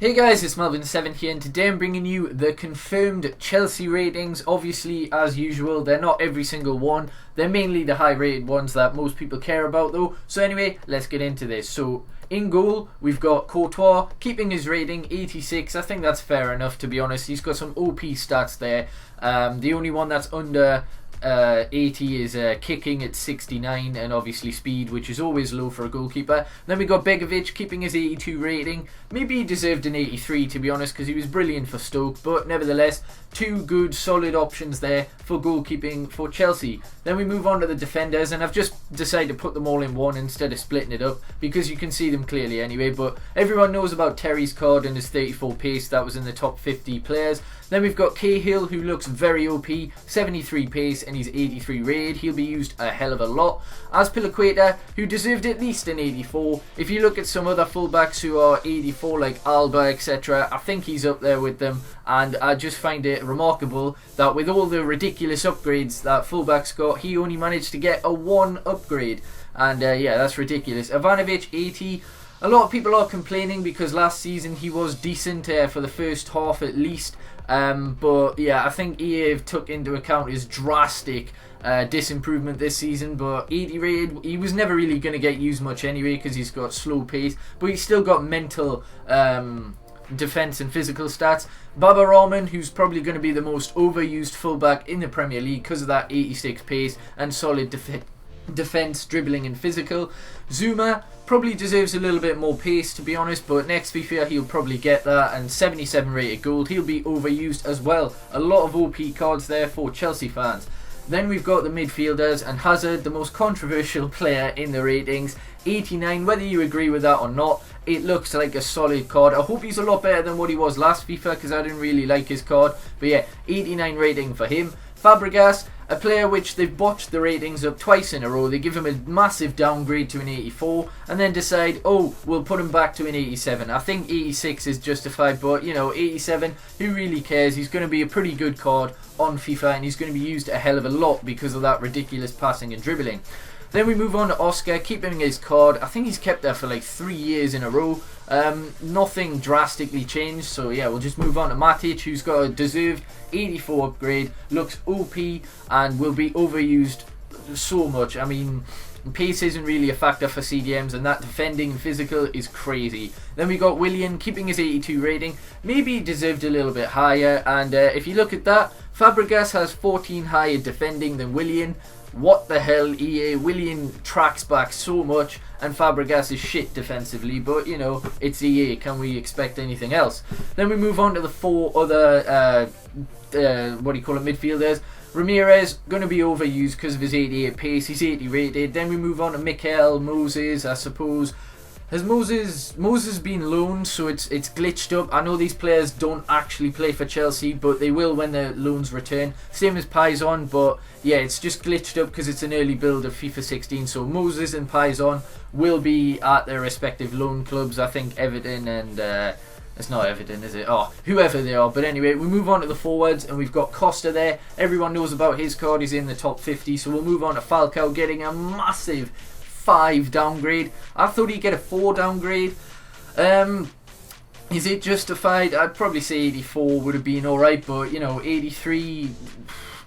Hey guys, it's Melvin7 here, and today I'm bringing you the confirmed Chelsea ratings. Obviously, as usual, they're not every single one. They're mainly the high rated ones that most people care about though. So anyway, let's get into this. So in goal, we've got Courtois keeping his rating 86. I think that's fair enough, to be honest. He's got some OP stats there. The only one that's under 80 is kicking at 69, and obviously speed, which is always low for a goalkeeper. Then we got Begovic keeping his 82 rating. Maybe he deserved an 83, to be honest, because he was brilliant for Stoke, but nevertheless, two good solid options there for goalkeeping for Chelsea. Then we move on to the defenders, and I've just decided to put them all in one instead of splitting it up because you can see them clearly anyway. But everyone knows about Terry's card and his 34 pace. That was in the top 50 players. Then we've got Cahill, who looks very OP, 73 pace, and he's 83 rated. He'll be used a hell of a lot. Azpilicueta, who deserved at least an 84. If you look at some other fullbacks who are 84, like Alba, etc., I think he's up there with them. And I just find it remarkable that with all the ridiculous upgrades that fullbacks got, he only managed to get a 1 upgrade. And yeah, that's ridiculous. Ivanovic, 80. A lot of people are complaining because last season he was decent for the first half at least. But yeah, I think EA took into account his drastic disimprovement this season. But 80 rated, he was never really going to get used much anyway because he's got slow pace. But he's still got mental defense and physical stats. Baba Rahman, who's probably going to be the most overused fullback in the Premier League because of that 86 pace and solid defense, dribbling and physical. Zuma probably deserves a little bit more pace, to be honest, but next FIFA he'll probably get that, and 77 rated gold. He'll be overused as well. A lot of OP cards there for Chelsea fans. Then we've got the midfielders, and Hazard, the most controversial player in the ratings, 89. Whether you agree with that or not, it looks like a solid card. I hope he's a lot better than what he was last FIFA because I didn't really like his card. But yeah, 89 rating for him. Fabregas, a player which they've botched the ratings up twice in a row. They give him a massive downgrade to an 84 and then decide, oh, we'll put him back to an 87. I think 86 is justified, but you know, 87, who really cares? He's going to be a pretty good card on FIFA and he's going to be used a hell of a lot because of that ridiculous passing and dribbling. Then we move on to Oscar, keeping his card. I think he's kept there for like 3 years in a row. Nothing drastically changed, so yeah, we'll just move on to Matic, who's got a deserved 84 upgrade, looks OP and will be overused so much. I mean, pace isn't really a factor for CDMs, and that defending and physical is crazy. Then we got Willian keeping his 82 rating. Maybe he deserved a little bit higher, and if you look at that, Fabregas has 14 higher defending than Willian. What the hell, EA? Willian tracks back so much and Fabregas is shit defensively, but you know, it's EA. Can we expect anything else? Then we move on to the 4 other midfielders. Ramirez, going to be overused because of his 88 pace. He's 80 rated. Then we move on to Mikel Moses, I suppose. Has Moses been loaned, so it's glitched up. I know these players don't actually play for Chelsea, but they will when their loans return. Same as Payson, but yeah, it's just glitched up because it's an early build of FIFA 16. So Moses and Payson will be at their respective loan clubs. I think Everton and it's not Everton, is it? Oh, whoever they are. But anyway, we move on to the forwards, and we've got Costa there. Everyone knows about his card. He's in the top 50. So we'll move on to Falcao, getting a massive 5 downgrade. I thought he'd get a 4 downgrade. Is it justified? I'd probably say 84 would have been alright, but you know, 83,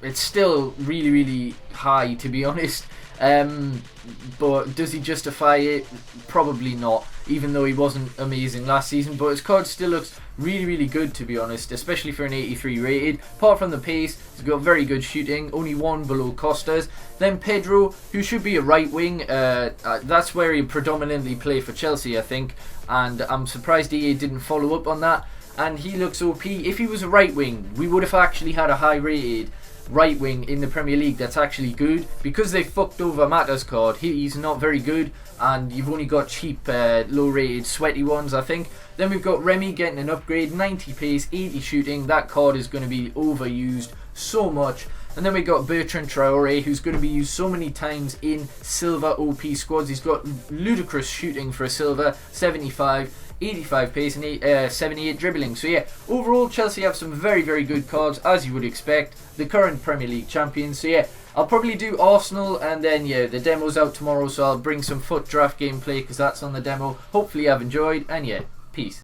it's still really, really high, to be honest. But does he justify it? Probably not, even though he wasn't amazing last season. But his card still looks really, really good, to be honest, especially for an 83 rated. Apart from the pace, he's got very good shooting, only 1 below Costa's. Then Pedro, who should be a right wing, that's where he predominantly play for Chelsea, I think, and I'm surprised EA didn't follow up on that. And he looks OP. If he was a right wing, we would have actually had a high rated right wing in the Premier League that's actually good. Because they fucked over Mata's card, he's not very good, and you've only got cheap low rated sweaty ones, I think. Then we've got Remy getting an upgrade, 90 pace, 80 shooting. That card is going to be overused so much. And then we got Bertrand Traore, who's going to be used so many times in silver OP squads. He's got ludicrous shooting for a silver, 75, 85 pace and 78 dribbling. So yeah, overall Chelsea have some very, very good cards, as you would expect. The current Premier League champions. So yeah, I'll probably do Arsenal, and then yeah, the demo's out tomorrow, so I'll bring some foot draft gameplay because that's on the demo. Hopefully you've enjoyed, and yeah, peace.